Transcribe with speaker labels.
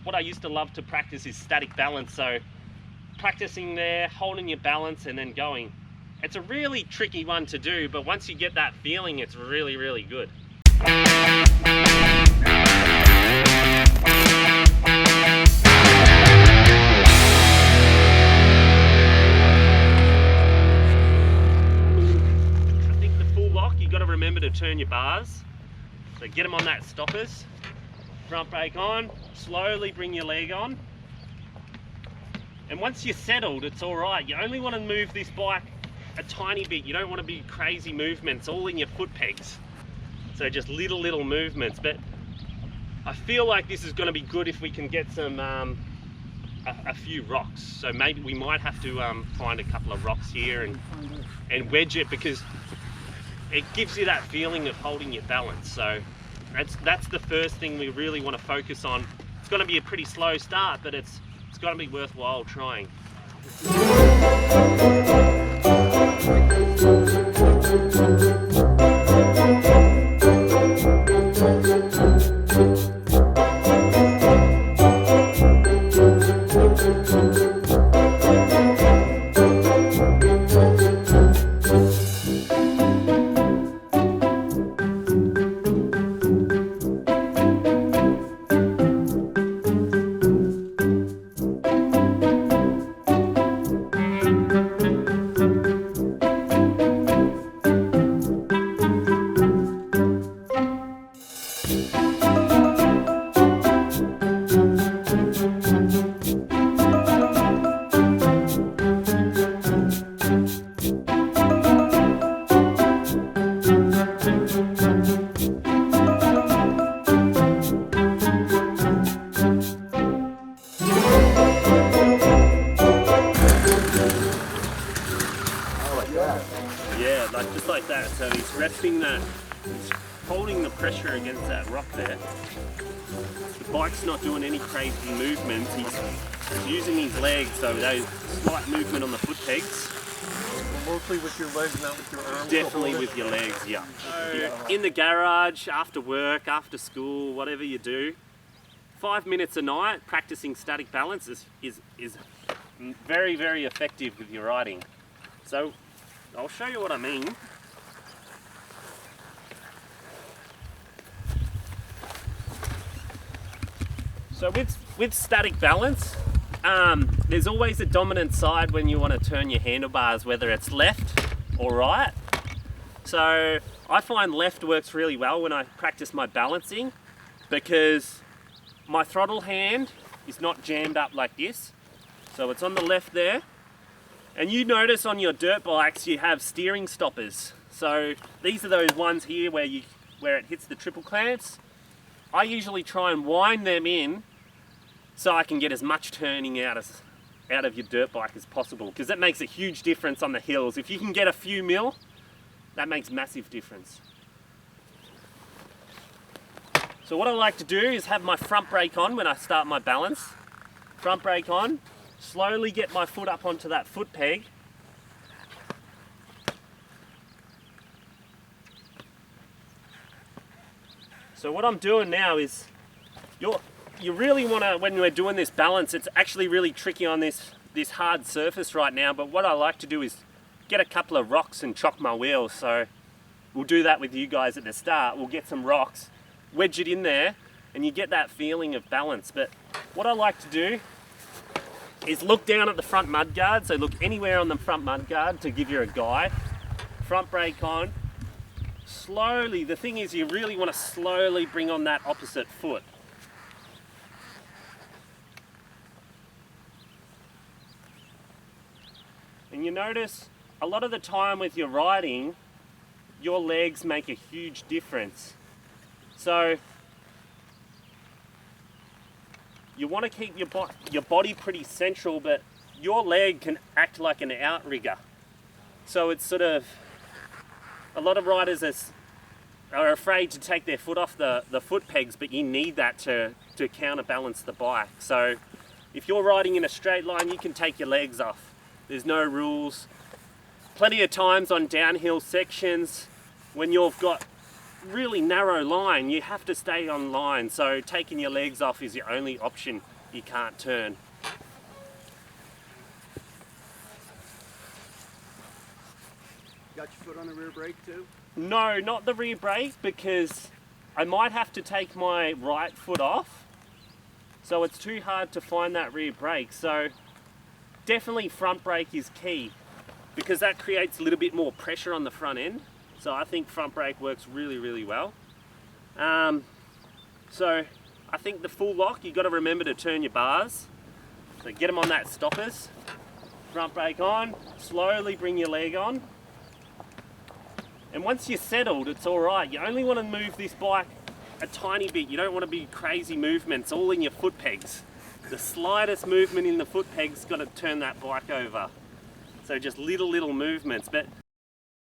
Speaker 1: what I used to love to practice is static balance. So practicing there, holding your balance and then going. It's a really tricky one to do, but once you get that feeling, it's really, really good. Remember to turn your bars, so get them on that stoppers, front brake on, slowly bring your leg on, and once you're settled, it's all right. You only want to move this bike a tiny bit. You don't want to be crazy movements all in your foot pegs, so just little movements. But I feel like this is going to be good if we can get some a few rocks, so maybe we might have to find a couple of rocks here and wedge it, because it gives you that feeling of holding your balance. So that's the first thing we really want to focus on. It's going to be a pretty slow start, but it's going to be worthwhile trying. Yeah, just like that. So he's resting that, he's holding the pressure against that rock there. The bike's not doing any crazy movements. He's using his legs, so those slight movement on the foot pegs.
Speaker 2: Mostly with your legs, not with your arms?
Speaker 1: Definitely with your legs, yeah. In the garage, after work, after school, whatever you do, 5 minutes a night practicing static balance is very, very effective with your riding. So I'll show you what I mean. So with static balance, there's always a dominant side when you want to turn your handlebars, whether it's left or right. So I find left works really well when I practice my balancing, because my throttle hand is not jammed up like this. So it's on the left there. And you notice on your dirt bikes you have steering stoppers. So these are those ones here where it hits the triple clamps. I usually try and wind them in so I can get as much turning out of your dirt bike as possible, because that makes a huge difference on the hills. If you can get a few mil, that makes massive difference. So what I like to do is have my front brake on when I start my balance. Front brake on, slowly get my foot up onto that foot peg. So what I'm doing now is, you really want to, when we're doing this balance, it's actually really tricky on this hard surface right now, but what I like to do is get a couple of rocks and chock my wheels. So we'll do that with you guys at the start. We'll get some rocks, wedge it in there, and you get that feeling of balance. But what I like to do is look down at the front mud guard. So look anywhere on the front mud guard to give you a guide. Front brake on. Slowly, the thing is, you really want to slowly bring on that opposite foot. And you notice a lot of the time with your riding, your legs make a huge difference. So you want to keep your body pretty central, but your leg can act like an outrigger. So it's sort of, a lot of riders are afraid to take their foot off the foot pegs, but you need that to counterbalance the bike. So if you're riding in a straight line, you can take your legs off. There's no rules. Plenty of times on downhill sections, when you've got really narrow line, you have to stay on line. So taking your legs off is your only option you can't turn.
Speaker 3: Got your foot on the rear brake too?
Speaker 1: No, not the rear brake, because I might have to take my right foot off. So it's too hard to find that rear brake. So definitely front brake is key, because that creates a little bit more pressure on the front end. So I think front brake works really, really well. So I think the full lock, you've got to remember to turn your bars. So get them on that stoppers. Front brake on, slowly bring your leg on. And once you're settled, it's all right. You only want to move this bike a tiny bit. You don't want to be crazy movements all in your foot pegs. The slightest movement in the foot pegs got to turn that bike over. So just little movements. But